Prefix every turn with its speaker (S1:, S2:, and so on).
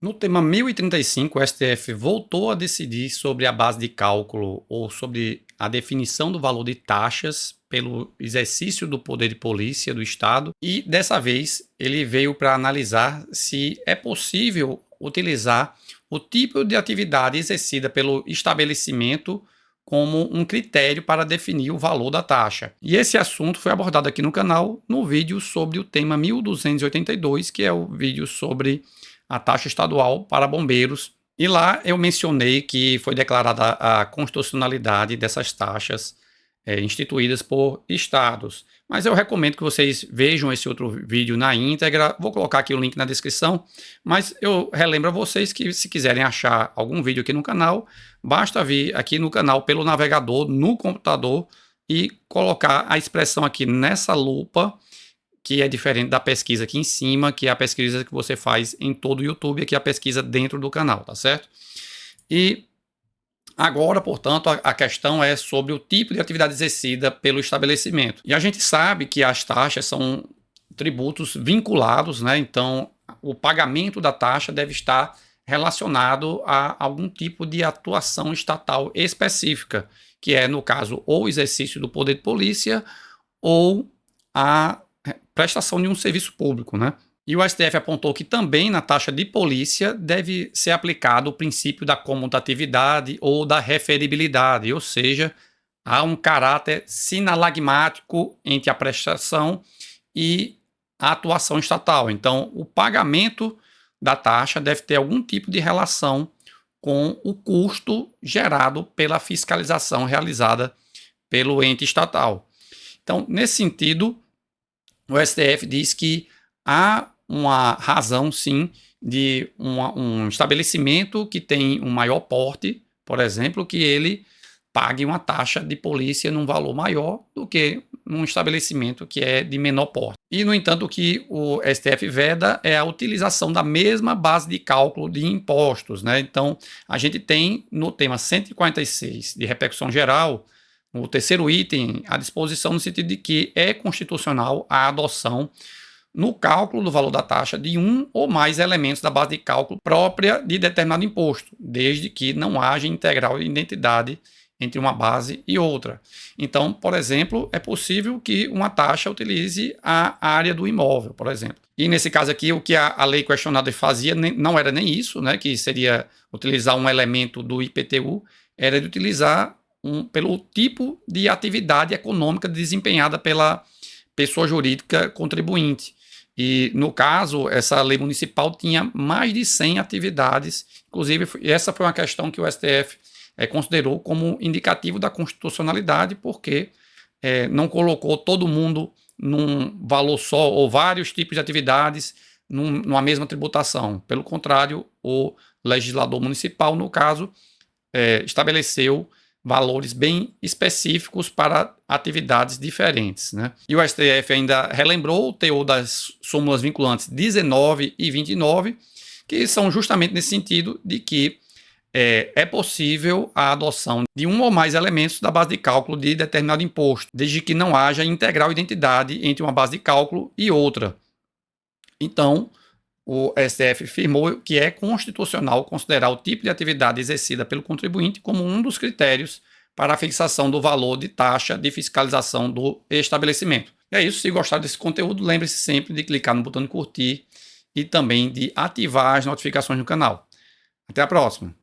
S1: No tema 1035, o STF voltou a decidir sobre a base de cálculo ou sobre a definição do valor de taxas pelo exercício do poder de polícia do Estado e, dessa vez, ele veio para analisar se é possível utilizar o tipo de atividade exercida pelo estabelecimento como um critério para definir o valor da taxa. E esse assunto foi abordado aqui no canal no vídeo sobre o tema 1282, que é o vídeo sobre a taxa estadual para bombeiros. E lá eu mencionei que foi declarada a constitucionalidade dessas taxas instituídas por estados. Mas eu recomendo que vocês vejam esse outro vídeo na íntegra. Vou colocar aqui o link na descrição. Mas eu relembro a vocês que, se quiserem achar algum vídeo aqui no canal, basta vir aqui no canal pelo navegador, no computador, e colocar a expressão aqui nessa lupa, que é diferente da pesquisa aqui em cima, que é a pesquisa que você faz em todo o YouTube, aqui é a pesquisa dentro do canal, tá certo? E agora, portanto, a questão é sobre o tipo de atividade exercida pelo estabelecimento. E a gente sabe que as taxas são tributos vinculados, né? Então, o pagamento da taxa deve estar relacionado a algum tipo de atuação estatal específica, que é, no caso, ou o exercício do poder de polícia ou a prestação de um serviço público, né? E o STF apontou que também na taxa de polícia deve ser aplicado o princípio da comutatividade ou da referibilidade, ou seja, há um caráter sinalagmático entre a prestação e a atuação estatal. Então, o pagamento da taxa deve ter algum tipo de relação com o custo gerado pela fiscalização realizada pelo ente estatal. Então, nesse sentido, o STF diz que há uma razão, sim, de um estabelecimento que tem um maior porte, por exemplo, que ele pague uma taxa de polícia num valor maior do que num estabelecimento que é de menor porte. E, no entanto, o que o STF veda é a utilização da mesma base de cálculo de impostos, né? Então, a gente tem no tema 146 de repercussão geral, o terceiro item, a disposição no sentido de que é constitucional a adoção no cálculo do valor da taxa de um ou mais elementos da base de cálculo própria de determinado imposto, desde que não haja integral identidade entre uma base e outra. Então, por exemplo, é possível que uma taxa utilize a área do imóvel, por exemplo. E nesse caso aqui, o que a lei questionada fazia não era nem isso, né, que seria utilizar um elemento do IPTU, era de utilizar pelo tipo de atividade econômica desempenhada pela pessoa jurídica contribuinte. E, no caso, essa lei municipal tinha mais de 100 atividades, inclusive essa foi uma questão que o STF considerou como indicativo da constitucionalidade, porque não colocou todo mundo num valor só, ou vários tipos de atividades numa mesma tributação. Pelo contrário, o legislador municipal, no caso, estabeleceu valores bem específicos para atividades diferentes, né? E o STF ainda relembrou o teor das súmulas vinculantes 19 e 29, que são justamente nesse sentido de que é possível a adoção de um ou mais elementos da base de cálculo de determinado imposto, desde que não haja integral identidade entre uma base de cálculo e outra. Então, o STF afirmou que é constitucional considerar o tipo de atividade exercida pelo contribuinte como um dos critérios para a fixação do valor de taxa de fiscalização do estabelecimento. E é isso. Se gostar desse conteúdo, lembre-se sempre de clicar no botão de curtir e também de ativar as notificações no canal. Até a próxima!